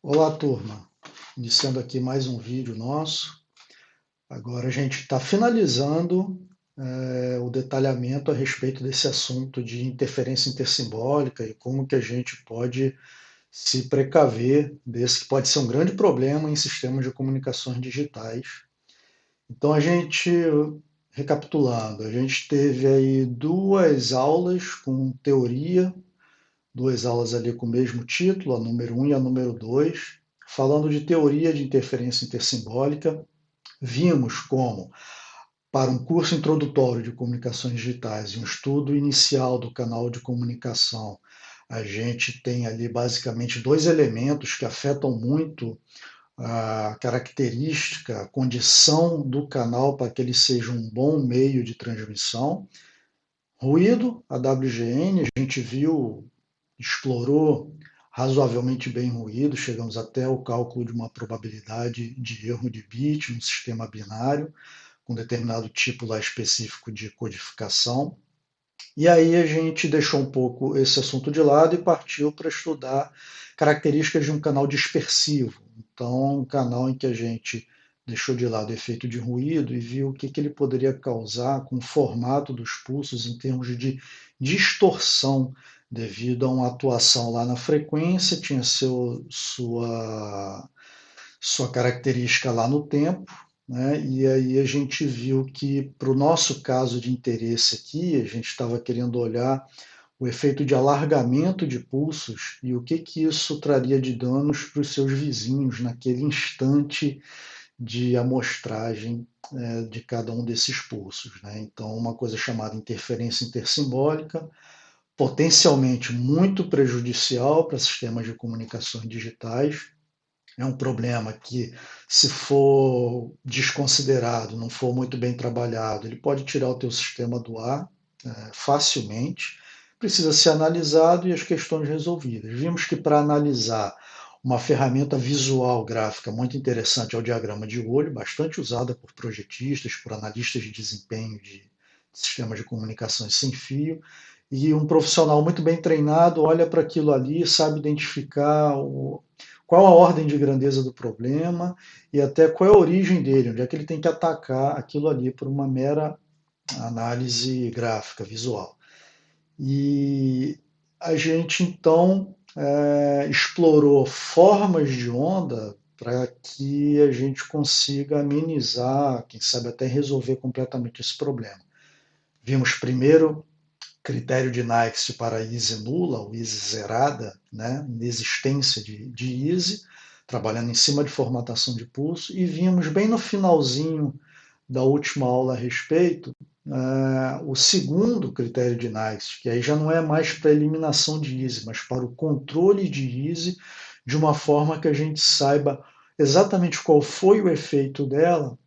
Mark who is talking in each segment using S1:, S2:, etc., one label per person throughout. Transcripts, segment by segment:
S1: Olá, turma. Iniciando aqui mais um vídeo nosso. Agora a gente está finalizando o detalhamento a respeito desse assunto de interferência intersimbólica e como que a gente pode se precaver desse que pode ser um grande problema em sistemas de comunicações digitais. Então recapitulando, a gente teve aí duas aulas com teoria, duas aulas ali com o mesmo título, a número um e a número 2, falando de teoria de interferência intersimbólica. Vimos como, para um curso introdutório de comunicações digitais e um estudo inicial do canal de comunicação, a gente tem ali basicamente dois elementos que afetam muito a característica, a condição do canal para que ele seja um bom meio de transmissão. Ruído, a WGN, a gente viu, explorou razoavelmente bem ruído, chegamos até o cálculo de uma probabilidade de erro de bit no sistema binário, com determinado tipo lá específico de codificação. E aí a gente deixou um pouco esse assunto de lado e partiu para estudar características de um canal dispersivo. Então, um canal em que a gente deixou de lado o efeito de ruído e viu o que, que ele poderia causar com o formato dos pulsos em termos de distorção devido a uma atuação lá na frequência, tinha sua característica lá no tempo, né? E aí a gente viu que, para o nosso caso de interesse aqui, a gente estava querendo olhar o efeito de alargamento de pulsos e o que, que isso traria de danos para os seus vizinhos naquele instante de amostragem de cada um desses pulsos. Né? Então, uma coisa chamada interferência intersimbólica, potencialmente muito prejudicial para sistemas de comunicações digitais, é um problema que, se for desconsiderado, não for muito bem trabalhado, ele pode tirar o teu sistema do ar facilmente. Precisa ser analisado e as questões resolvidas. Vimos que, para analisar, uma ferramenta visual gráfica muito interessante é o diagrama de olho, bastante usada por projetistas, por analistas de desempenho de sistemas de comunicações sem fio. E um profissional muito bem treinado olha para aquilo ali, sabe identificar qual a ordem de grandeza do problema e até qual é a origem dele, onde é que ele tem que atacar aquilo ali por uma mera análise gráfica, visual. E a gente então explorou formas de onda para que a gente consiga amenizar, quem sabe até resolver completamente esse problema. Vimos primeiro critério de Nykst para ISE nula, ou ISE zerada, né, inexistência de ISE, trabalhando em cima de formatação de pulso, e vimos bem no finalzinho da última aula a respeito o segundo critério de Nykst, que aí já não é mais para eliminação de ISE, mas para o controle de ISE, de uma forma que a gente saiba exatamente qual foi o efeito dela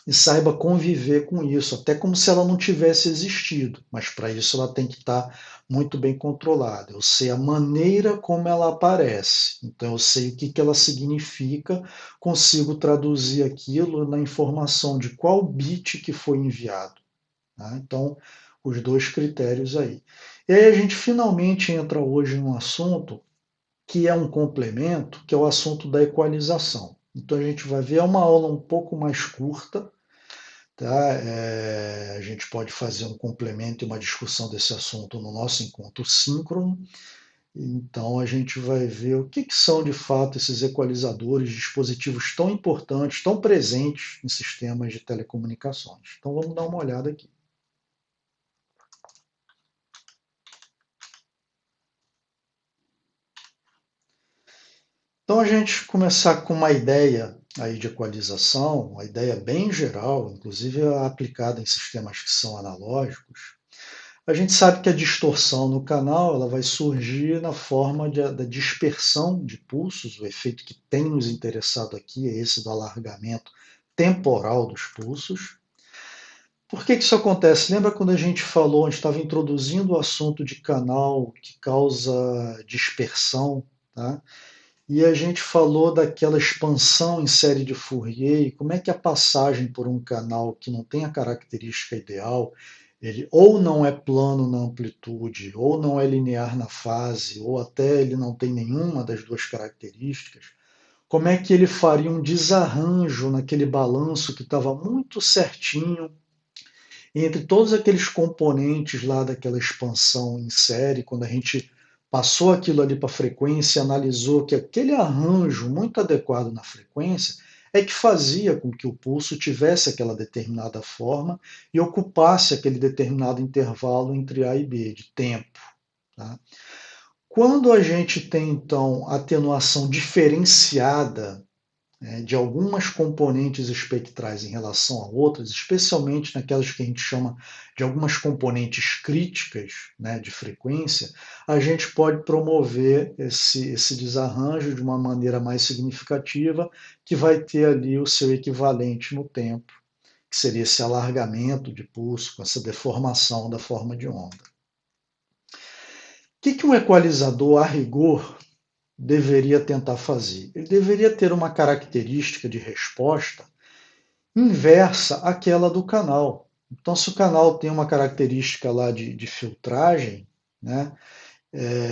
S1: e saiba conviver com isso, até como se ela não tivesse existido, mas para isso ela tem que estar muito bem controlada. Eu sei a maneira como ela aparece, então eu sei o que, que ela significa, consigo traduzir aquilo na informação de qual bit que foi enviado. Tá? Então, os dois critérios aí. E aí a gente finalmente entra hoje num assunto que é um complemento, que é o assunto da equalização. Então a gente vai ver uma aula um pouco mais curta, tá? A gente pode fazer um complemento e uma discussão desse assunto no nosso encontro síncrono. Então a gente vai ver o que, que são de fato esses equalizadores, dispositivos tão importantes, tão presentes em sistemas de telecomunicações. Então vamos dar uma olhada aqui. Então a gente começar com uma ideia aí de equalização, uma ideia bem geral, inclusive aplicada em sistemas que são analógicos. A gente sabe que a distorção no canal ela vai surgir na forma da dispersão de pulsos. O efeito que tem nos interessado aqui é esse do alargamento temporal dos pulsos. Por que, que isso acontece? Lembra quando a gente falou, a gente estava introduzindo o assunto de canal que causa dispersão, tá? E a gente falou daquela expansão em série de Fourier, e como é que a passagem por um canal que não tem a característica ideal, ele ou não é plano na amplitude, ou não é linear na fase, ou até ele não tem nenhuma das duas características, como é que ele faria um desarranjo naquele balanço que estava muito certinho entre todos aqueles componentes lá daquela expansão em série, quando a gente passou aquilo ali para a frequência, analisou que aquele arranjo muito adequado na frequência é que fazia com que o pulso tivesse aquela determinada forma e ocupasse aquele determinado intervalo entre A e B de tempo. Tá? Quando a gente tem então atenuação diferenciada, de algumas componentes espectrais em relação a outras, especialmente naquelas que a gente chama de algumas componentes críticas, né, de frequência, a gente pode promover esse desarranjo de uma maneira mais significativa, que vai ter ali o seu equivalente no tempo, que seria esse alargamento de pulso, com essa deformação da forma de onda. O que um equalizador, a rigor, deveria tentar fazer? Ele deveria ter uma característica de resposta inversa àquela do canal. Então, se o canal tem uma característica lá de filtragem, né,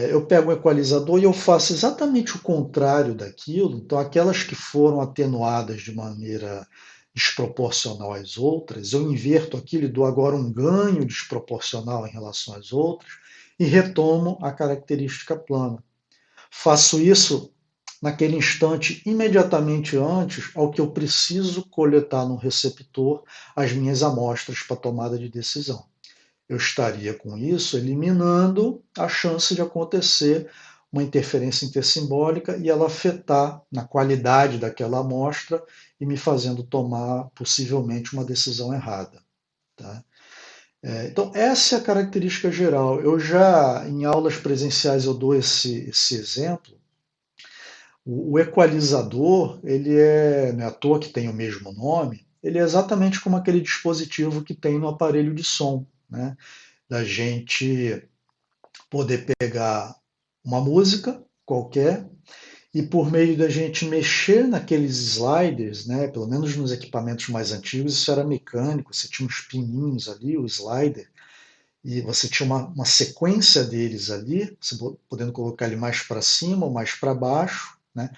S1: eu pego um equalizador e eu faço exatamente o contrário daquilo. Então, aquelas que foram atenuadas de maneira desproporcional às outras, eu inverto aquilo e dou agora um ganho desproporcional em relação às outras e retomo a característica plana. Faço isso naquele instante, imediatamente antes ao que eu preciso coletar no receptor as minhas amostras para tomada de decisão. Eu estaria com isso eliminando a chance de acontecer uma interferência intersimbólica e ela afetar na qualidade daquela amostra e me fazendo tomar possivelmente uma decisão errada. Tá? Então, essa é a característica geral. Eu já, em aulas presenciais, eu dou esse exemplo. O equalizador, ele é, não é à toa que tem o mesmo nome, ele é exatamente como aquele dispositivo que tem no aparelho de som, né? Da gente poder pegar uma música qualquer e por meio da gente mexer naqueles sliders, né? Pelo menos nos equipamentos mais antigos, isso era mecânico, você tinha uns pininhos ali, o slider, e você tinha uma sequência deles ali, você podendo colocar ele mais para cima ou mais para baixo, né?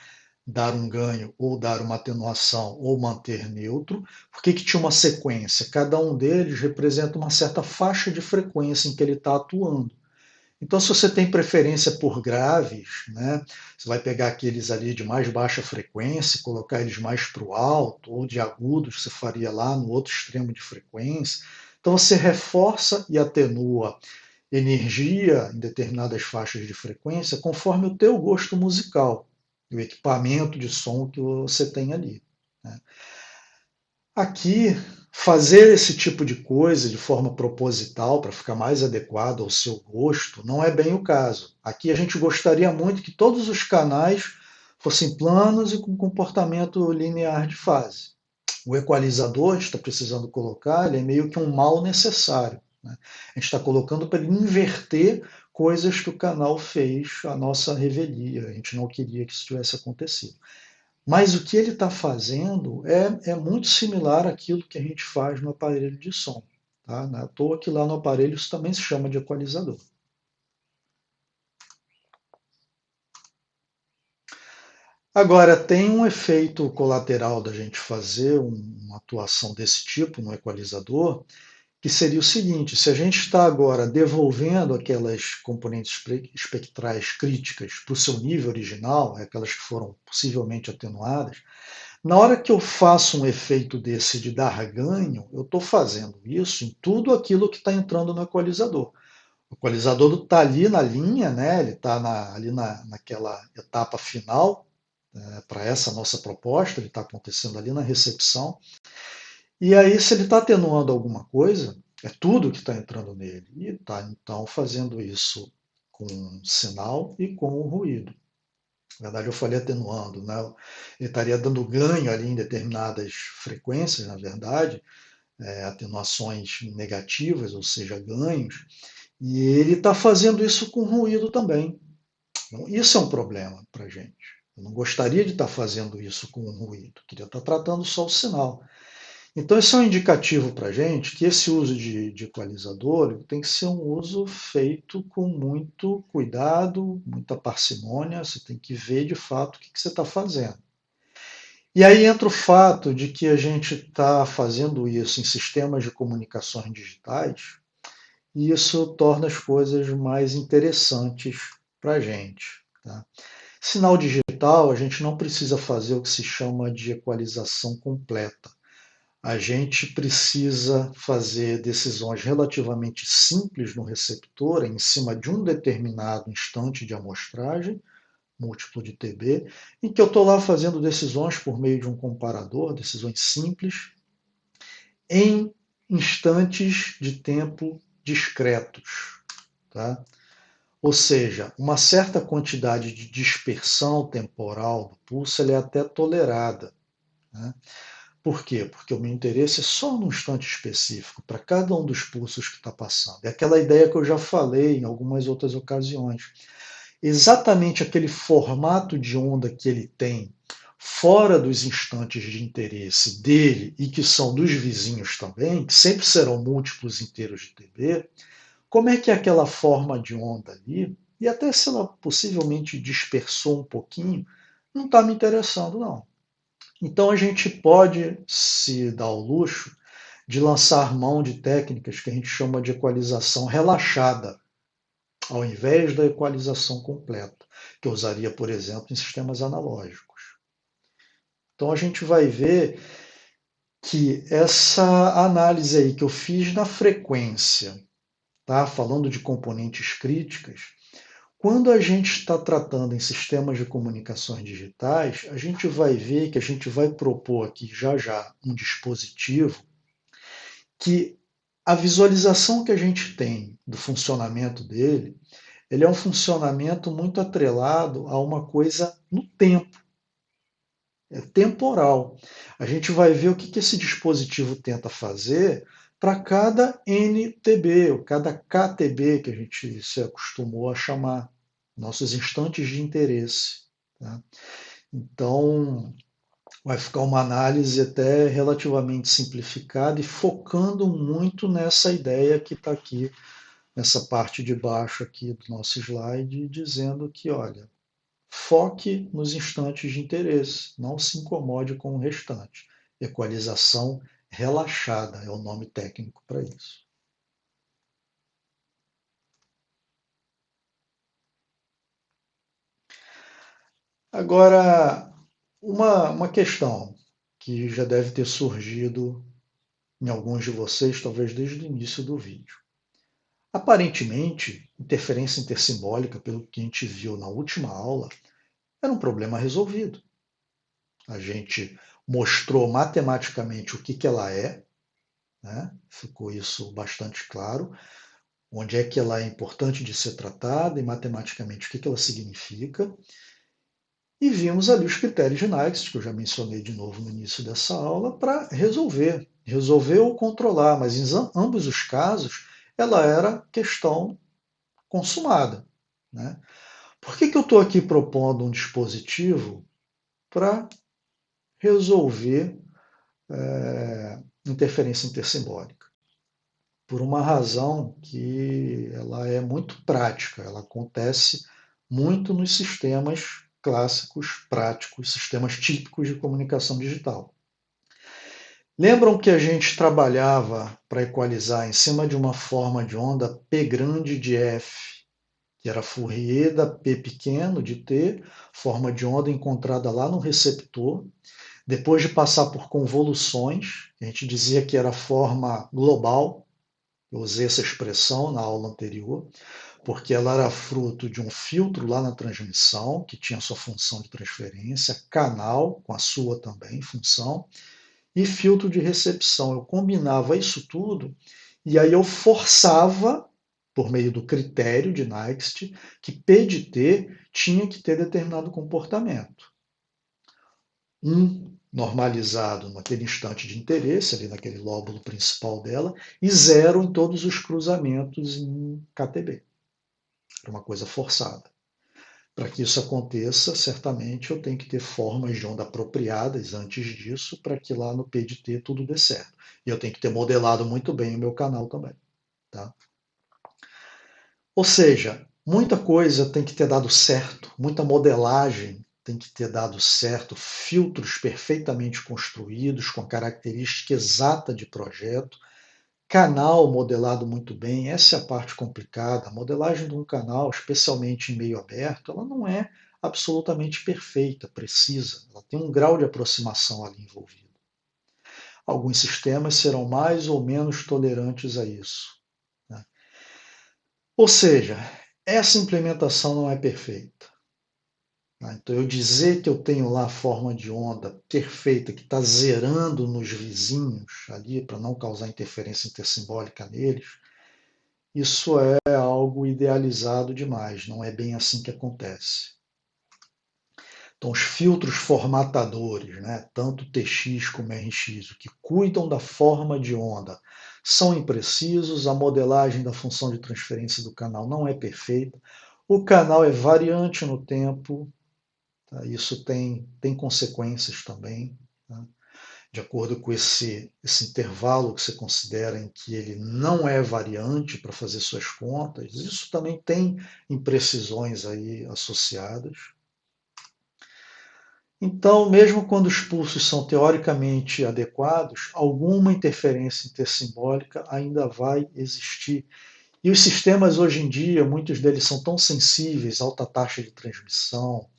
S1: Dar um ganho ou dar uma atenuação ou manter neutro. Por que tinha uma sequência? Cada um deles representa uma certa faixa de frequência em que ele está atuando. Então, se você tem preferência por graves, né, você vai pegar aqueles ali de mais baixa frequência, colocar eles mais para o alto, ou de agudos, você faria lá no outro extremo de frequência. Então, você reforça e atenua energia em determinadas faixas de frequência conforme o teu gosto musical e o equipamento de som que você tem ali. Né? Aqui, fazer esse tipo de coisa de forma proposital para ficar mais adequado ao seu gosto não é bem o caso. Aqui a gente gostaria muito que todos os canais fossem planos e com comportamento linear de fase. O equalizador, a gente está precisando colocar, ele é meio que um mal necessário. Né? A gente está colocando para ele inverter coisas que o canal fez à nossa revelia. A gente não queria que isso tivesse acontecido. Mas o que ele está fazendo é muito similar àquilo que a gente faz no aparelho de som. Tá? Não é à toa que lá no aparelho isso também se chama de equalizador. Agora, tem um efeito colateral da gente fazer uma atuação desse tipo no equalizador, que seria o seguinte: se a gente está agora devolvendo aquelas componentes espectrais críticas para o seu nível original, aquelas que foram possivelmente atenuadas, na hora que eu faço um efeito desse de dar ganho, eu estou fazendo isso em tudo aquilo que está entrando no equalizador. O equalizador está ali na linha, né? Ele está ali naquela etapa final, para essa nossa proposta, ele está acontecendo ali na recepção. E aí, se ele está atenuando alguma coisa, é tudo que está entrando nele. E está, então, fazendo isso com sinal e com o ruído. Na verdade, eu falei atenuando, né? Ele estaria dando ganho ali em determinadas frequências, na verdade, atenuações negativas, ou seja, ganhos, e ele está fazendo isso com ruído também. Então, isso é um problema para a gente. Eu não gostaria de estar fazendo isso com ruído, eu queria estar tratando só o sinal. Então, isso é um indicativo para a gente que esse uso de equalizador tem que ser um uso feito com muito cuidado, muita parcimônia. Você tem que ver de fato o que você está fazendo. E aí entra o fato de que a gente está fazendo isso em sistemas de comunicações digitais, e isso torna as coisas mais interessantes para a gente. Tá? Sinal digital, a gente não precisa fazer o que se chama de equalização completa. A gente precisa fazer decisões relativamente simples no receptor, em cima de um determinado instante de amostragem, múltiplo de TB, em que eu estou lá fazendo decisões por meio de um comparador, decisões simples, em instantes de tempo discretos. Tá? Ou seja, uma certa quantidade de dispersão temporal do pulso é até tolerada. Né? Por quê? Porque o meu interesse é só num instante específico, para cada um dos pulsos que está passando. É aquela ideia que eu já falei em algumas outras ocasiões. Exatamente aquele formato de onda que ele tem fora dos instantes de interesse dele e que são dos vizinhos também, que sempre serão múltiplos inteiros de TB, como é que é aquela forma de onda ali, e até se ela possivelmente dispersou um pouquinho, não está me interessando, não. Então a gente pode se dar o luxo de lançar mão de técnicas que a gente chama de equalização relaxada, ao invés da equalização completa, que eu usaria, por exemplo, em sistemas analógicos. Então a gente vai ver que essa análise aí que eu fiz na frequência, tá? Falando de componentes críticas, quando a gente está tratando em sistemas de comunicações digitais, a gente vai ver que a gente vai propor aqui já já um dispositivo que a visualização que a gente tem do funcionamento dele, ele é um funcionamento muito atrelado a uma coisa no tempo, é temporal. A gente vai ver o que esse dispositivo tenta fazer para cada NTB, ou cada KTB, que a gente se acostumou a chamar, nossos instantes de interesse. Tá? Então, vai ficar uma análise até relativamente simplificada e focando muito nessa ideia que está aqui, nessa parte de baixo aqui do nosso slide, dizendo que, olha, foque nos instantes de interesse, não se incomode com o restante. Equalização relaxada é o nome técnico para isso. Agora, uma questão que já deve ter surgido em alguns de vocês, talvez desde o início do vídeo. Aparentemente, interferência intersimbólica, pelo que a gente viu na última aula, era um problema resolvido. A gente mostrou matematicamente o que ela é, né? Ficou isso bastante claro, onde é que ela é importante de ser tratada e matematicamente o que ela significa. E vimos ali os critérios de Nykst, que eu já mencionei de novo no início dessa aula, para resolver ou controlar, mas em ambos os casos ela era questão consumada. Né? Por que eu estou aqui propondo um dispositivo para resolver interferência intersimbólica? Por uma razão que ela é muito prática, ela acontece muito nos sistemas clássicos, práticos, sistemas típicos de comunicação digital. Lembram que a gente trabalhava para equalizar em cima de uma forma de onda P grande de F, que era Fourier da P pequeno de T, forma de onda encontrada lá no receptor, depois de passar por convoluções, a gente dizia que era a forma global, eu usei essa expressão na aula anterior, porque ela era fruto de um filtro lá na transmissão, que tinha sua função de transferência, canal, com a sua também função, e filtro de recepção. Eu combinava isso tudo e aí eu forçava, por meio do critério de Nykst, que P de T tinha que ter determinado comportamento. Um normalizado naquele instante de interesse, ali naquele lóbulo principal dela, e zero em todos os cruzamentos em KTB. Era uma coisa forçada. Para que isso aconteça, certamente eu tenho que ter formas de onda apropriadas antes disso, para que lá no PDT tudo dê certo. E eu tenho que ter modelado muito bem o meu canal também. Tá? Ou seja, muita coisa tem que ter dado certo, muita modelagem tem que ter dado certo, filtros perfeitamente construídos, com característica exata de projeto, canal modelado muito bem, essa é a parte complicada. A modelagem de um canal, especialmente em meio aberto, ela não é absolutamente perfeita, precisa. Ela tem um grau de aproximação ali envolvido. Alguns sistemas serão mais ou menos tolerantes a isso, né? Ou seja, essa implementação não é perfeita, né? Então, eu dizer que eu tenho lá a forma de onda perfeita, que está zerando nos vizinhos ali, para não causar interferência intersimbólica neles, isso é algo idealizado demais, não é bem assim que acontece. Então, os filtros formatadores, né, tanto TX como RX, que cuidam da forma de onda, são imprecisos, a modelagem da função de transferência do canal não é perfeita, o canal é variante no tempo, tá? Isso tem consequências também, tá? De acordo com esse intervalo que você considera em que ele não é variante para fazer suas contas, isso também tem imprecisões aí associadas. Então, mesmo quando os pulsos são teoricamente adequados, alguma interferência intersimbólica ainda vai existir. E os sistemas hoje em dia, muitos deles são tão sensíveis, alta taxa de transmissão,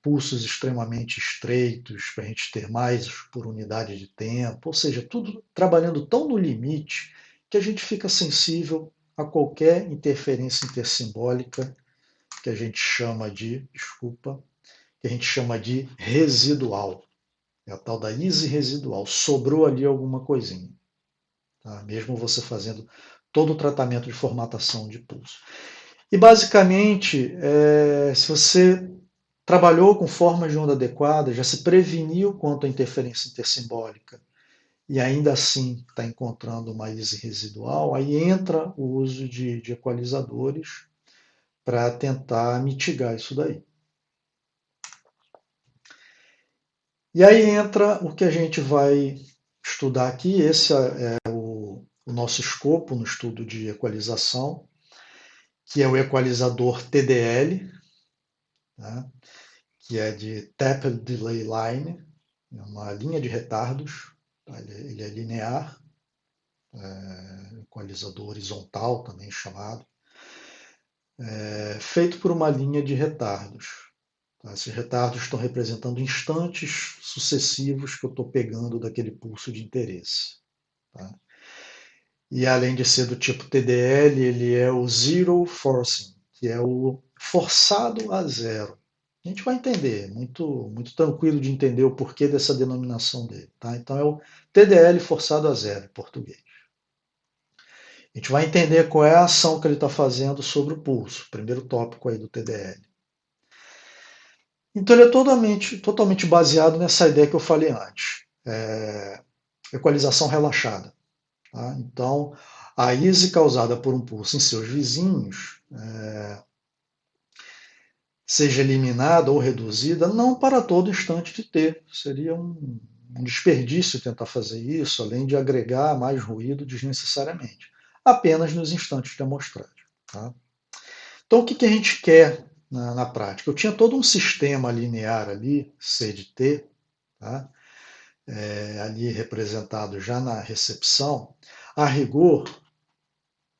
S1: pulsos extremamente estreitos, para a gente ter mais por unidade de tempo, ou seja, tudo trabalhando tão no limite que a gente fica sensível a qualquer interferência intersimbólica que a gente chama de, desculpa, que a gente chama de residual. É a tal da easy residual. Sobrou ali alguma coisinha, tá? Mesmo você fazendo todo o tratamento de formatação de pulso. E basicamente, se você trabalhou com formas de onda adequadas, já se preveniu quanto à interferência intersimbólica e ainda assim está encontrando uma easy residual, aí entra o uso de equalizadores para tentar mitigar isso daí. E aí entra o que a gente vai estudar aqui, esse é o nosso escopo no estudo de equalização, que é o equalizador TDL, né, que é de Tapped Delay Line, é uma linha de retardos, tá? Ele é linear, equalizador horizontal também chamado, feito por uma linha de retardos. Tá? Esses retardos estão representando instantes sucessivos que eu estou pegando daquele pulso de interesse. Tá? E além de ser do tipo TDL, ele é o Zero Forcing, que é o forçado a zero. A gente vai entender, muito, muito tranquilo de entender o porquê dessa denominação dele. Tá? Então é o TDL forçado a zero em português. A gente vai entender qual é a ação que ele está fazendo sobre o pulso, primeiro tópico aí do TDL. Então ele é totalmente baseado nessa ideia que eu falei antes, equalização relaxada. Tá? Então, a ISE causada por um pulso em seus vizinhos seja eliminada ou reduzida, não para todo instante de T. Seria um desperdício tentar fazer isso, além de agregar mais ruído desnecessariamente. Apenas nos instantes de amostragem. Tá? Então, o que a gente quer na prática? Eu tinha todo um sistema linear ali, C de T, tá? Ali representado já na recepção. A rigor,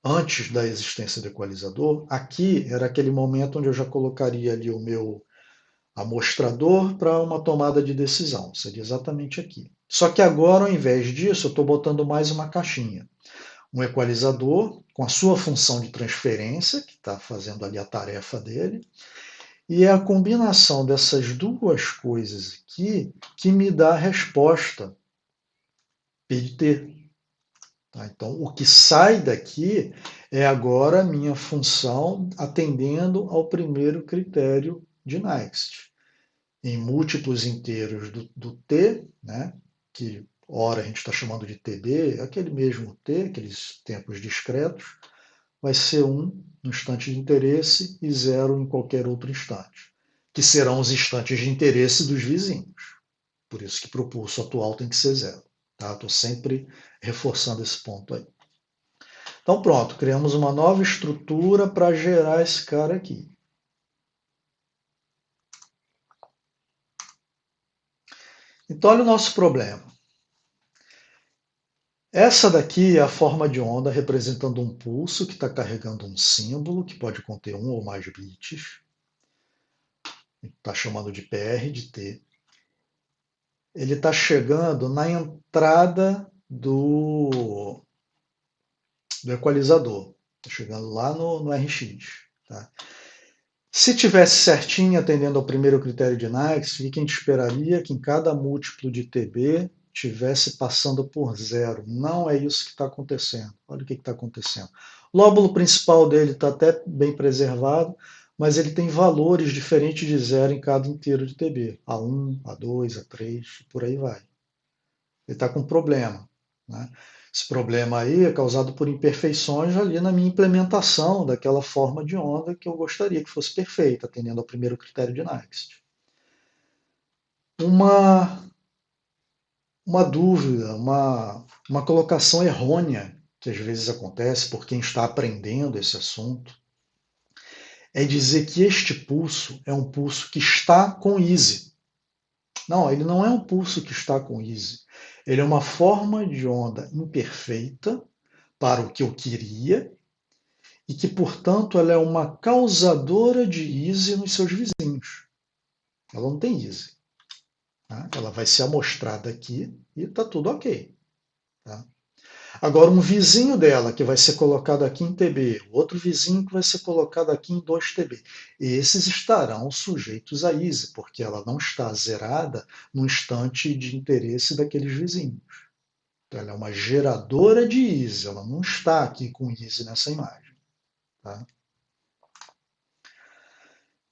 S1: antes da existência do equalizador, aqui era aquele momento onde eu já colocaria ali o meu amostrador para uma tomada de decisão. Seria exatamente aqui. Só que agora, ao invés disso, eu estou botando mais uma caixinha. Um equalizador com a sua função de transferência, que está fazendo ali a tarefa dele, e é a combinação dessas duas coisas aqui que me dá a resposta P de T. Tá? Então, o que sai daqui é agora a minha função atendendo ao primeiro critério de Next. Em múltiplos inteiros do T, né, que ora a gente está chamando de TB, aquele mesmo T, aqueles tempos discretos, vai ser 1 no instante de interesse e 0 em qualquer outro instante, que serão os instantes de interesse dos vizinhos. Por isso que para o pulso atual tem que ser 0. Tá? Estou sempre reforçando esse ponto aí. Então pronto, criamos uma nova estrutura para gerar esse cara aqui. Então, olha o nosso problema. Essa daqui é a forma de onda representando um pulso que está carregando um símbolo que pode conter um ou mais bits. Está chamando de PR de T. Ele está chegando na entrada do equalizador. Está chegando lá no RX. Tá? Se tivesse certinho atendendo ao primeiro critério de Naix, o que a gente esperaria? Que em cada múltiplo de TB tivesse passando por zero. Não é isso que está acontecendo. Olha o que está acontecendo. O lóbulo principal dele está até bem preservado, mas ele tem valores diferentes de zero em cada inteiro de TB. A1, A2, A3, por aí vai. Ele está com problema. Né? Esse problema aí é causado por imperfeições ali na minha implementação daquela forma de onda que eu gostaria que fosse perfeita, atendendo ao primeiro critério de Next. Uma, uma dúvida, uma colocação errônea que às vezes acontece por quem está aprendendo esse assunto é dizer que este pulso é um pulso que está com easy. Não, ele não é um pulso que está com easy. Ele é uma forma de onda imperfeita para o que eu queria e que, portanto, ela é uma causadora de easy nos seus vizinhos. Ela não tem easy. Tá? Ela vai ser amostrada aqui e está tudo ok. Tá? Agora, um vizinho dela que vai ser colocado aqui em TB, outro vizinho que vai ser colocado aqui em 2 TB, esses estarão sujeitos a easy, porque ela não está zerada no instante de interesse daqueles vizinhos. Então, ela é uma geradora de easy, ela não está aqui com easy nessa imagem. Tá?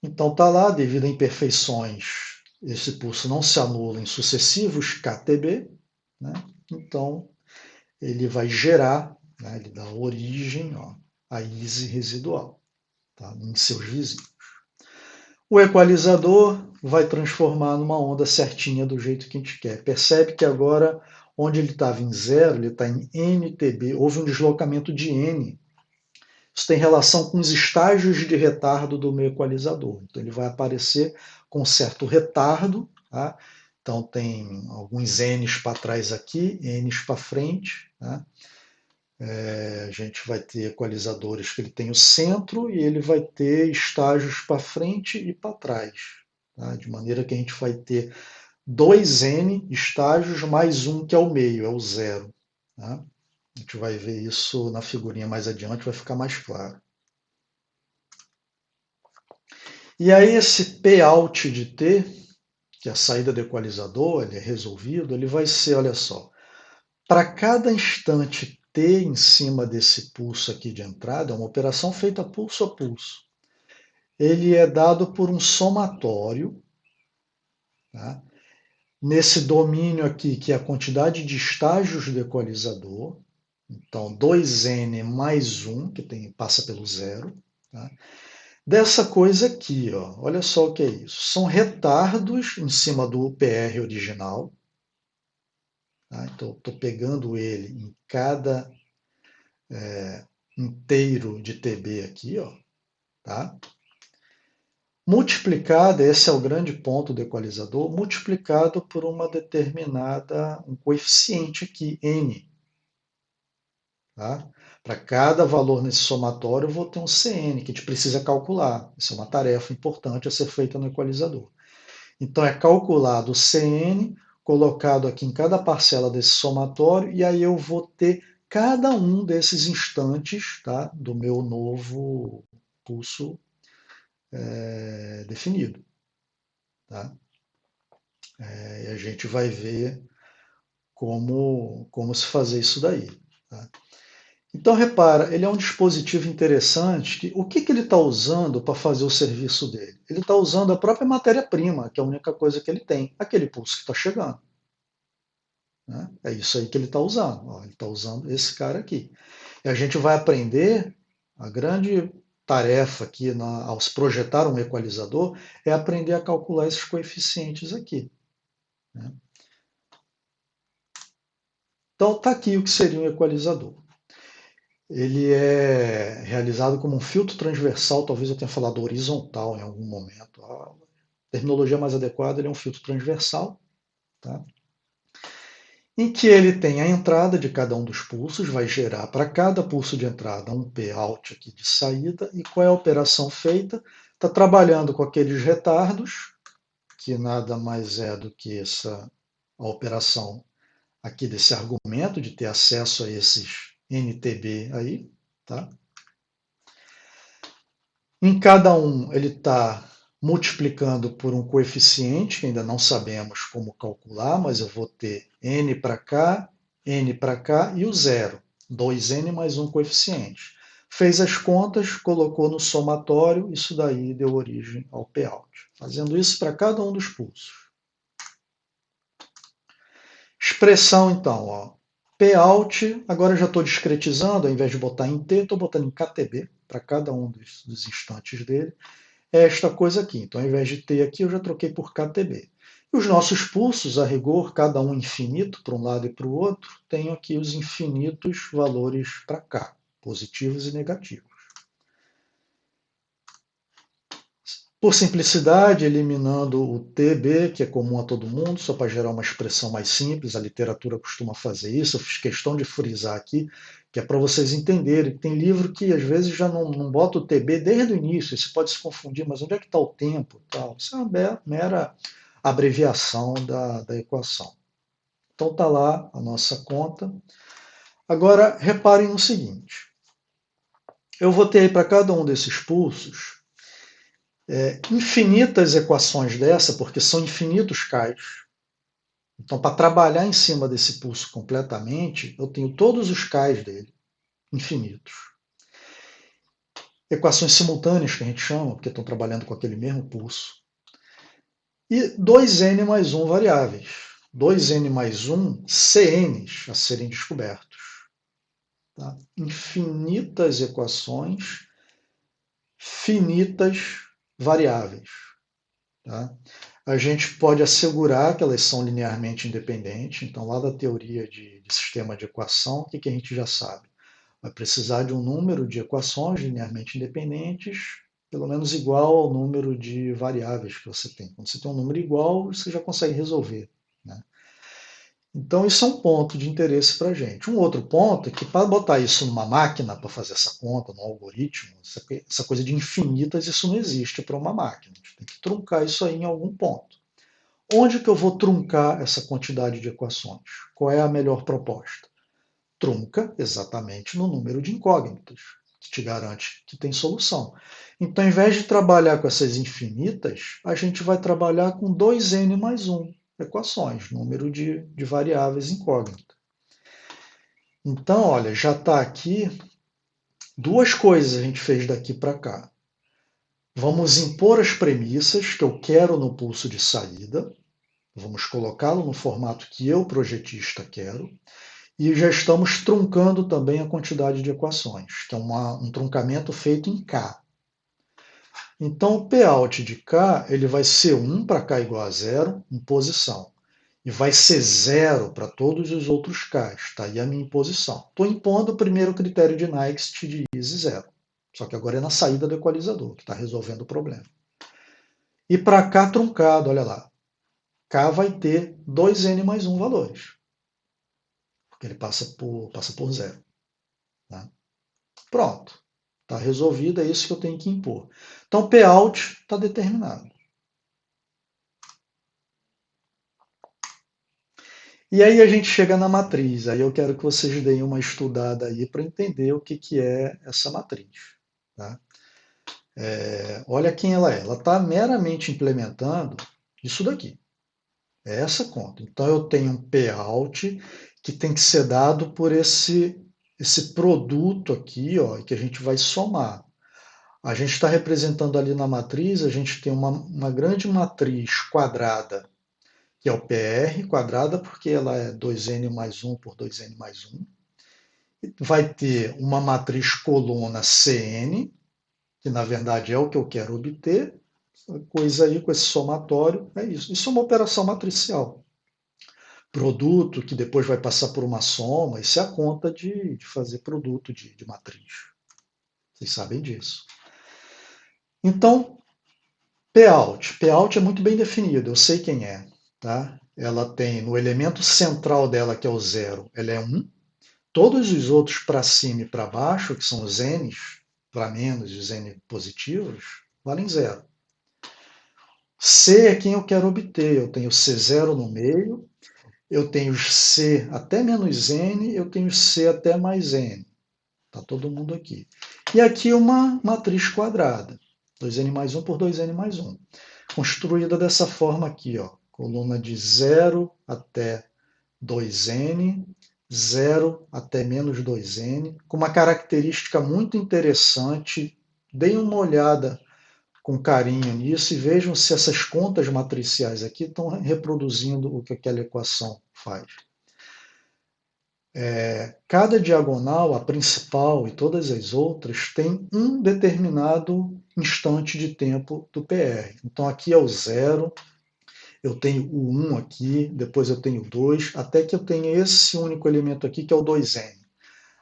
S1: Então está lá, devido a imperfeições, esse pulso não se anula em sucessivos KTB, né? Então ele vai gerar, né, ele dá origem à ISE residual, tá, em seus vizinhos. O equalizador vai transformar numa onda certinha do jeito que a gente quer. Percebe que agora, onde ele estava em zero, ele está em NTB, houve um deslocamento de N. Isso tem relação com os estágios de retardo do meu equalizador. Então, ele vai aparecer com certo retardo. Tá? Então, tem alguns N's para trás aqui, N's para frente. Tá? A gente vai ter equalizadores que ele tem o centro e ele vai ter estágios para frente e para trás. Tá? De maneira que a gente vai ter 2N estágios mais um que é o meio, é o zero. Tá? A gente vai ver isso na figurinha mais adiante, vai ficar mais claro. E aí esse P-out de T, que é a saída do equalizador, ele é resolvido, ele vai ser, olha só, para cada instante T em cima desse pulso aqui de entrada, é uma operação feita pulso a pulso. Ele é dado por um somatório, tá? Nesse domínio aqui, que é a quantidade de estágios do equalizador, então 2N mais 1, que passa pelo zero, tá? Dessa coisa aqui, ó, olha só o que é isso. São retardos em cima do PR original. Tá? Então, estou pegando ele em cada inteiro de TB aqui, ó, tá? Multiplicado, esse é o grande ponto do equalizador, multiplicado por uma determinada, um coeficiente aqui, n. Tá? Para cada valor nesse somatório, eu vou ter um CN, que a gente precisa calcular. Isso é uma tarefa importante a ser feita no equalizador. Então é calculado o CN, colocado aqui em cada parcela desse somatório, e aí eu vou ter cada um desses instantes, tá, do meu novo pulso definido. Tá? E a gente vai ver como se fazer isso daí. Tá? Então repara, ele é um dispositivo interessante. O que ele está usando para fazer o serviço dele? Ele está usando a própria matéria-prima, que é a única coisa que ele tem, aquele pulso que está chegando. Né? É isso aí que ele está usando. Ó, ele está usando esse cara aqui. E a gente vai aprender, a grande tarefa aqui ao se projetar um equalizador é aprender a calcular esses coeficientes aqui. Né? Então está aqui o que seria um equalizador. Ele é realizado como um filtro transversal, talvez eu tenha falado horizontal em algum momento. A terminologia mais adequada ele é um filtro transversal. tá? Em que ele tem a entrada de cada um dos pulsos, vai gerar para cada pulso de entrada um P-out aqui de saída, e qual é a operação feita? Está trabalhando com aqueles retardos, que nada mais é do que a operação aqui desse argumento de ter acesso a esses NTB aí, tá? Em cada um ele está multiplicando por um coeficiente, que ainda não sabemos como calcular, mas eu vou ter n para cá e o zero, 2n mais um coeficiente. Fez as contas, colocou no somatório, isso daí deu origem ao P-out. Fazendo isso para cada um dos pulsos. Expressão, então, ó. P-out, agora eu já estou discretizando, ao invés de botar em T, estou botando em KTB, para cada um dos instantes dele. É esta coisa aqui. Então, ao invés de T aqui, eu já troquei por KTB. E os nossos pulsos, a rigor, cada um infinito para um lado e para o outro, tenho aqui os infinitos valores para cá, positivos e negativos. Por simplicidade, eliminando o TB, que é comum a todo mundo, só para gerar uma expressão mais simples, a literatura costuma fazer isso, eu fiz questão de frisar aqui, que é para vocês entenderem. Tem livro que às vezes já não bota o TB desde o início, você pode se confundir, mas onde é que está o tempo? Tal? Isso é uma mera abreviação da equação. Então está lá a nossa conta. Agora, reparem no seguinte, eu vou ter aí para cada um desses pulsos infinitas equações dessa, porque são infinitos cais. Então, para trabalhar em cima desse pulso completamente, eu tenho todos os cais dele, infinitos. Equações simultâneas, que a gente chama, porque estão trabalhando com aquele mesmo pulso. E 2n mais 1 variáveis. 2n mais 1 CNs a serem descobertos. Tá? Infinitas equações, finitas variáveis. Tá? A gente pode assegurar que elas são linearmente independentes. Então, lá da teoria de sistema de equação, o que a gente já sabe? Vai precisar de um número de equações linearmente independentes, pelo menos igual ao número de variáveis que você tem. Quando você tem um número igual, você já consegue resolver. Né? Então, isso é um ponto de interesse para a gente. Um outro ponto é que, para botar isso numa máquina, para fazer essa conta, num algoritmo, essa coisa de infinitas, isso não existe para uma máquina. A gente tem que truncar isso aí em algum ponto. Onde que eu vou truncar essa quantidade de equações? Qual é a melhor proposta? Trunca exatamente no número de incógnitas, que te garante que tem solução. Então, ao invés de trabalhar com essas infinitas, a gente vai trabalhar com 2n mais 1 equações, número de variáveis incógnitas. Então, olha, já está aqui duas coisas a gente fez daqui para cá. Vamos impor as premissas que eu quero no pulso de saída, vamos colocá-lo no formato que eu, projetista, quero, e já estamos truncando também a quantidade de equações, que é um truncamento feito em K. Então, o P-out de K ele vai ser 1 para K igual a zero, em posição. E vai ser zero para todos os outros Ks. Está aí a minha imposição. Estou impondo o primeiro critério de Nyquist de easy zero. Só que agora é na saída do equalizador, que está resolvendo o problema. E para K truncado, olha lá. K vai ter 2n mais 1 valores. Porque ele passa por zero. Tá? Pronto. Está resolvido, é isso que eu tenho que impor. Então, P-out está determinado. E aí a gente chega na matriz. Aí eu quero que vocês deem uma estudada aí para entender o que é essa matriz. Tá? Olha quem ela é. Ela está meramente implementando isso daqui. É essa conta. Então eu tenho um P-out que tem que ser dado por esse produto aqui, ó, que a gente vai somar. A gente está representando ali na matriz, a gente tem uma grande matriz quadrada, que é o PR quadrada, porque ela é 2n mais 1 por 2n mais 1. Vai ter uma matriz coluna CN, que na verdade é o que eu quero obter. Coisa aí com esse somatório, é isso. Isso é uma operação matricial. Produto que depois vai passar por uma soma, isso é a conta de fazer produto de matriz. Vocês sabem disso. Então, P-out. P-out é muito bem definido, eu sei quem é. Tá? ela tem no elemento central dela, que é o zero, ela é 1. Todos os outros para cima e para baixo, que são os n's, para menos e os n positivos, valem zero. C é quem eu quero obter. Eu tenho C0 no meio, eu tenho C até menos n, eu tenho C até mais n. Está todo mundo aqui. E aqui uma matriz quadrada. 2n mais 1 por 2n mais 1. Construída dessa forma aqui, ó. Coluna de 0 até 2n, 0 até menos 2n, com uma característica muito interessante. Deem uma olhada com carinho nisso e vejam se essas contas matriciais aqui estão reproduzindo o que aquela equação faz. Cada diagonal, a principal e todas as outras, tem um determinado instante de tempo do PR. Então aqui é o 0, eu tenho o 1 aqui, depois eu tenho o 2, até que eu tenha esse único elemento aqui, que é o 2n.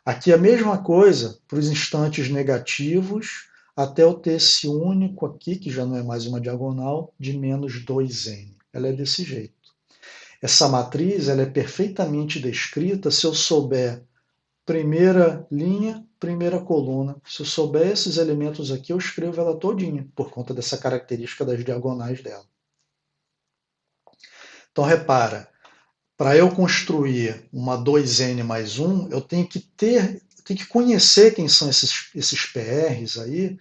S1: Aqui a mesma coisa para os instantes negativos, até eu ter esse único aqui, que já não é mais uma diagonal, de menos 2n. Ela é desse jeito. Essa matriz ela é perfeitamente descrita se eu souber primeira linha, primeira coluna. Se eu souber esses elementos aqui, eu escrevo ela todinha, por conta dessa característica das diagonais dela. Então, repara, para eu construir uma 2n mais 1, eu tenho que conhecer quem são esses PRs aí,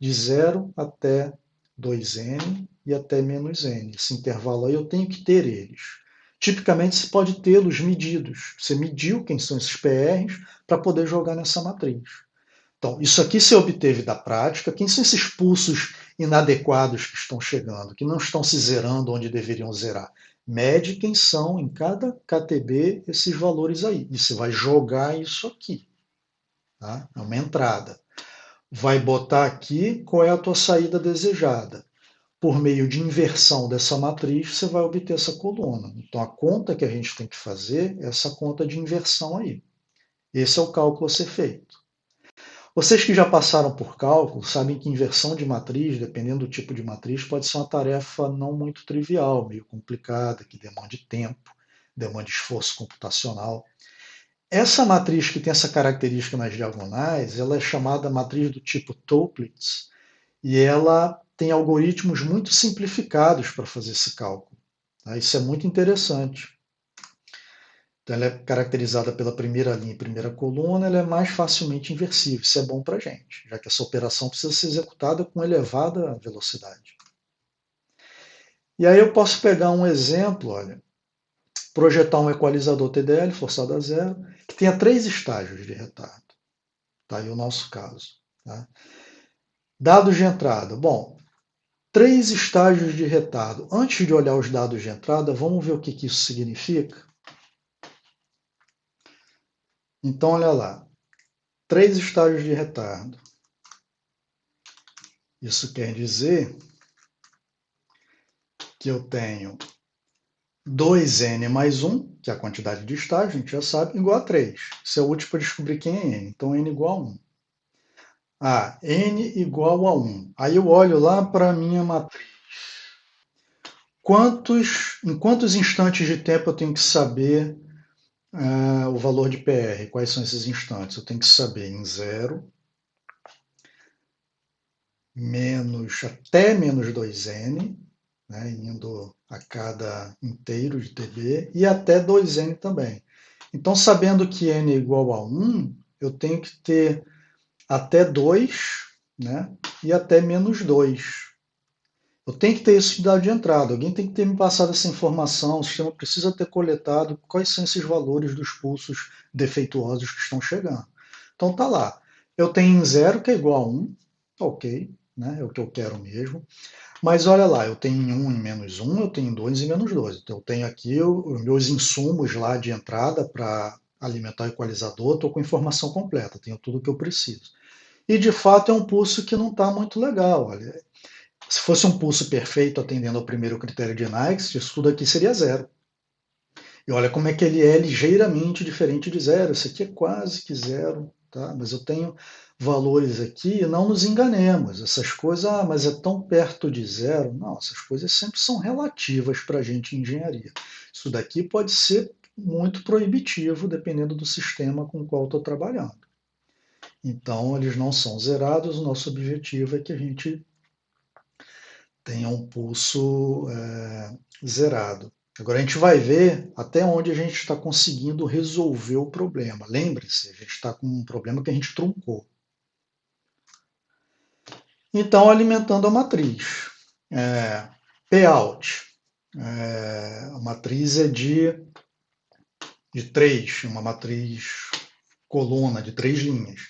S1: de 0 até 2n e até menos n. Esse intervalo aí eu tenho que ter eles. Tipicamente você pode tê-los medidos. Você mediu quem são esses PRs para poder jogar nessa matriz. Então, isso aqui você obteve da prática. Quem são esses pulsos inadequados que estão chegando, que não estão se zerando onde deveriam zerar? Mede quem são em cada KTB esses valores aí. E você vai jogar isso aqui. Tá? É uma entrada. Vai botar aqui qual é a tua saída desejada. Por meio de inversão dessa matriz, você vai obter essa coluna. Então, a conta que a gente tem que fazer é essa conta de inversão aí. Esse é o cálculo a ser feito. Vocês que já passaram por cálculo sabem que inversão de matriz, dependendo do tipo de matriz, pode ser uma tarefa não muito trivial, meio complicada, que demande tempo, demande esforço computacional. Essa matriz que tem essa característica nas diagonais, ela é chamada matriz do tipo Toeplitz, e ela tem algoritmos muito simplificados para fazer esse cálculo. Tá? Isso é muito interessante. Então, ela é caracterizada pela primeira linha e primeira coluna, ela é mais facilmente inversível. Isso é bom para a gente, já que essa operação precisa ser executada com elevada velocidade. E aí eu posso pegar um exemplo, olha, projetar um equalizador TDL forçado a zero, que tenha 3 estágios de retardo. Tá aí o nosso caso. Tá? Dados de entrada. Bom, 3 estágios de retardo. Antes de olhar os dados de entrada, vamos ver o que isso significa? Então, olha lá. 3 estágios de retardo. Isso quer dizer que eu tenho 2n mais 1, que é a quantidade de estágios, a gente já sabe, igual a 3. Isso é útil para descobrir quem é n. Então, n igual a 1. Ah, n igual a 1. Aí eu olho lá para a minha matriz. Em quantos instantes de tempo eu tenho que saber o valor de PR? Quais são esses instantes? Eu tenho que saber em 0, até menos 2n, né, indo a cada inteiro de TB, e até 2n também. Então, sabendo que n é igual a 1, eu tenho que ter até 2, né, e até menos 2. Eu tenho que ter isso de dado de entrada. Alguém tem que ter me passado essa informação. O sistema precisa ter coletado quais são esses valores dos pulsos defeituosos que estão chegando. Então tá lá. Eu tenho em 0, que é igual a 1. Ok, né? É o que eu quero mesmo. Mas olha lá, eu tenho em 1 em menos 1, eu tenho em 2 em menos 2. Então eu tenho aqui os meus insumos lá de entrada para alimentar o equalizador. Estou com a informação completa, tenho tudo o que eu preciso. E de fato é um pulso que não está muito legal. Olha, se fosse um pulso perfeito atendendo ao primeiro critério de Nyquist, isso tudo aqui seria 0. E olha como é que ele é ligeiramente diferente de 0. Isso aqui é quase que 0, tá? Mas eu tenho valores aqui e não nos enganemos. Essas coisas, mas é tão perto de zero. Não, essas coisas sempre são relativas para a gente em engenharia. Isso daqui pode ser muito proibitivo, dependendo do sistema com o qual estou trabalhando. Então, eles não são zerados. O nosso objetivo é que a gente tenha um pulso zerado. Agora a gente vai ver até onde a gente está conseguindo resolver o problema. Lembre-se, a gente está com um problema que a gente truncou. Então, alimentando a matriz. Payout. A matriz é de 3, uma matriz coluna de 3 linhas.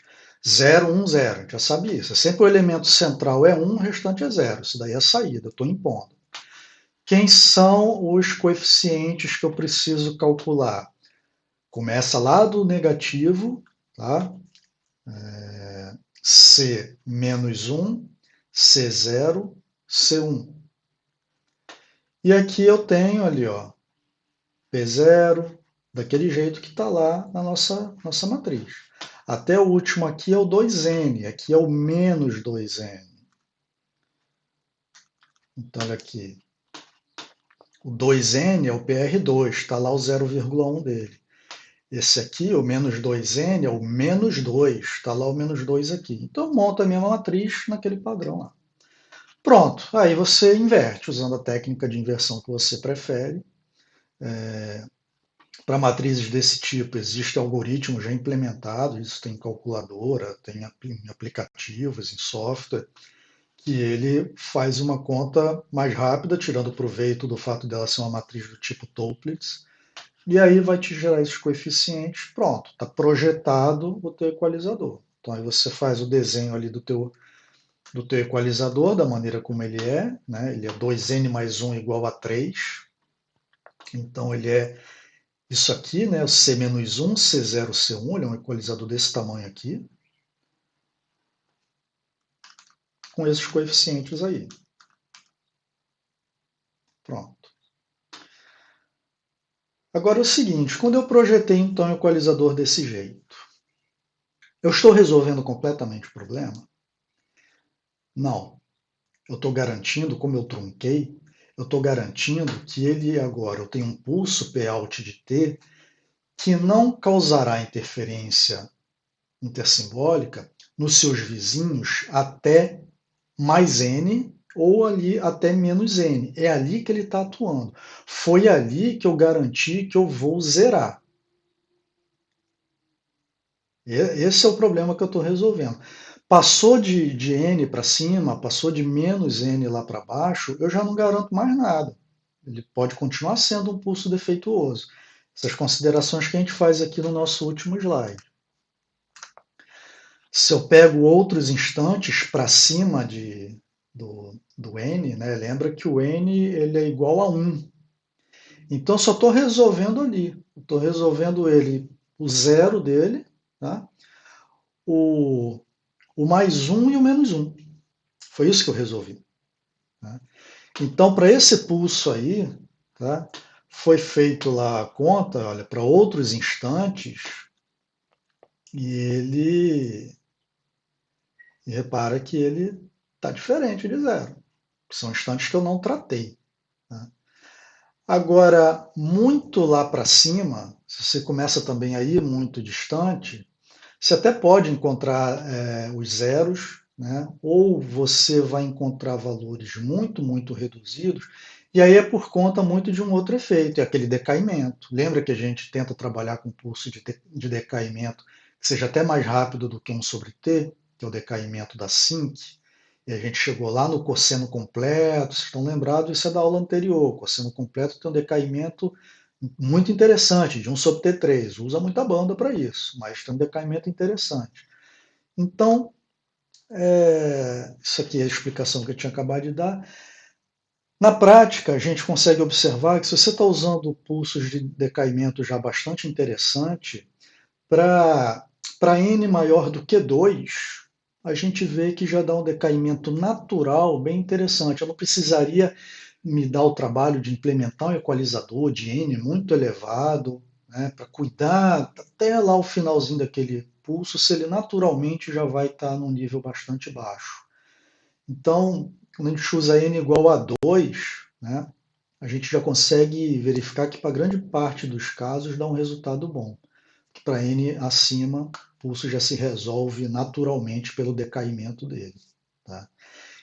S1: 0, 1, 0. A gente já sabe isso. Sempre o elemento central é 1, o restante é 0. Isso daí é a saída, estou impondo. Quem são os coeficientes que eu preciso calcular? Começa lá do negativo, tá? C menos 1, C0, C1. E aqui eu tenho ali, ó, P0, daquele jeito que está lá na nossa matriz. Até o último aqui é o 2n, aqui é o menos 2n. Então, olha aqui. O 2n é o PR2, está lá o 0,1 dele. Esse aqui, o menos 2n, é o menos 2, está lá o menos 2 aqui. Então, monta a mesma matriz naquele padrão lá. Pronto, aí você inverte, usando a técnica de inversão que você prefere. Para matrizes desse tipo, existe algoritmo já implementado, isso tem em calculadora, tem em aplicativos, em software, que ele faz uma conta mais rápida, tirando proveito do fato dela ser uma matriz do tipo Toeplitz, e aí vai te gerar esses coeficientes, pronto, está projetado o teu equalizador. Então aí você faz o desenho ali do teu equalizador, da maneira como ele é, né? Ele é 2n mais 1 igual a 3, então ele é isso aqui, né? O C-1, C0, C1, ele é um equalizador desse tamanho aqui, com esses coeficientes aí. Pronto. Agora é o seguinte, quando eu projetei então o equalizador desse jeito, eu estou resolvendo completamente o problema? Não. Eu estou garantindo, como eu trunquei, eu estou garantindo que ele agora, eu tenho um pulso Pout de T que não causará interferência intersimbólica nos seus vizinhos até mais n ou ali até menos n. É ali que ele está atuando. Foi ali que eu garanti que eu vou zerar. Esse é o problema que eu estou resolvendo. Passou de n para cima, passou de menos n lá para baixo, eu já não garanto mais nada. Ele pode continuar sendo um pulso defeituoso. Essas considerações que a gente faz aqui no nosso último slide. Se eu pego outros instantes para cima do n, né, lembra que o n ele é igual a 1. Então, só estou resolvendo ali. Estou resolvendo ele, o zero dele, tá? o, o mais 1 e o menos 1. Foi isso que eu resolvi. Tá? Então, para esse pulso aí, tá, foi feito lá a conta, olha, para outros instantes, e repara que ele está diferente de zero. São instantes que eu não tratei. Tá? Agora, muito lá para cima, se você começa também a ir muito distante, você até pode encontrar os zeros, né? Ou você vai encontrar valores muito, muito reduzidos, e aí é por conta muito de um outro efeito, é aquele decaimento. Lembra que a gente tenta trabalhar com pulso de decaimento que seja até mais rápido do que 1 sobre t, que é o decaimento da sinc, e a gente chegou lá no cosseno completo, vocês estão lembrados, isso é da aula anterior, o cosseno completo tem um decaimento muito interessante, de 1 sobre T3, usa muita banda para isso, mas tem um decaimento interessante. Então, isso aqui é a explicação que eu tinha acabado de dar. Na prática, a gente consegue observar que se você está usando pulsos de decaimento já bastante interessante, para n maior do que 2, a gente vê que já dá um decaimento natural bem interessante. Eu não precisaria me dar o trabalho de implementar um equalizador de n muito elevado, né, para cuidar até lá o finalzinho pulso se ele naturalmente já vai estar num nível bastante baixo. Então, quando a gente usa N igual a 2, né, a gente já consegue verificar que para grande parte dos casos dá um resultado bom. Para N acima, o pulso já se resolve naturalmente pelo decaimento dele. Tá?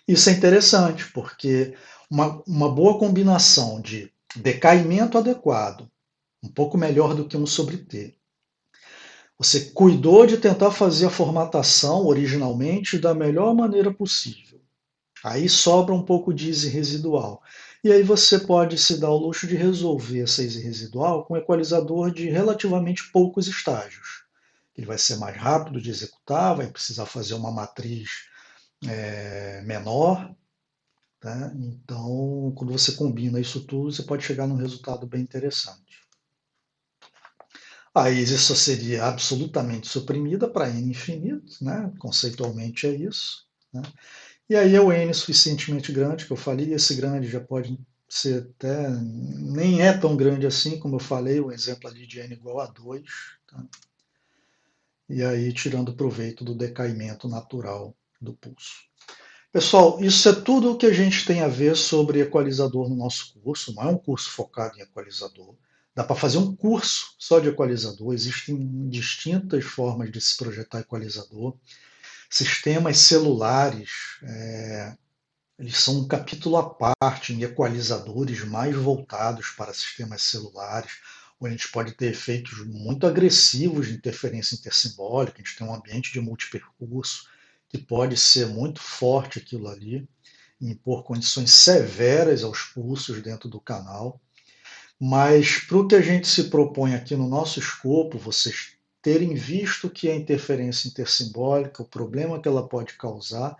S1: Isso é interessante, porque uma boa combinação de decaimento adequado, um pouco melhor do que um sobre T. Você cuidou de tentar fazer a formatação originalmente da melhor maneira possível. Aí sobra um pouco de easy residual. E aí você pode se dar o luxo de resolver essa easy residual com um equalizador de relativamente poucos estágios. Ele vai ser mais rápido de executar, vai precisar fazer uma matriz menor. Tá? Então, quando você combina isso tudo, você pode chegar num resultado bem interessante. A easy só seria absolutamente suprimida para n infinito, né? Conceitualmente é isso. Né? E aí é o n suficientemente grande, que eu falei, esse grande já pode ser até, nem é tão grande assim, como eu falei, o exemplo ali de n igual a 2. Tá? E aí tirando proveito do decaimento natural do pulso. Pessoal, isso é tudo o que a gente tem a ver sobre equalizador no nosso curso. Não é um curso focado em equalizador. Dá para fazer um curso só de equalizador. Existem distintas formas de se projetar equalizador. Sistemas celulares, eles são um capítulo à parte em equalizadores mais voltados para sistemas celulares, onde a gente pode ter efeitos muito agressivos de interferência intersimbólica. A gente tem um ambiente de multipercurso que pode ser muito forte aquilo ali, e impor condições severas aos pulsos dentro do canal. Mas para o que a gente se propõe aqui no nosso escopo, vocês terem visto que a interferência intersimbólica, o problema que ela pode causar,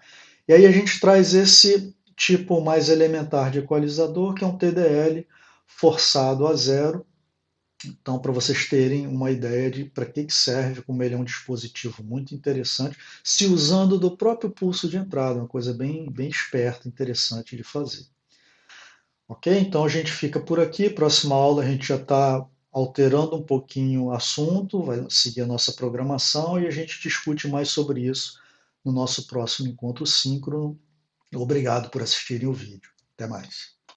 S1: e aí a gente traz esse tipo mais elementar de equalizador, que é um TDL forçado a zero. Então, para vocês terem uma ideia de para que serve, como ele é um dispositivo muito interessante, se usando do próprio pulso de entrada, uma coisa bem esperta, interessante de fazer. Ok? Então a gente fica por aqui. Próxima aula a gente já está alterando um pouquinho o assunto, vai seguir a nossa programação e a gente discute mais sobre isso no nosso próximo encontro síncrono. Obrigado por assistirem o vídeo. Até mais.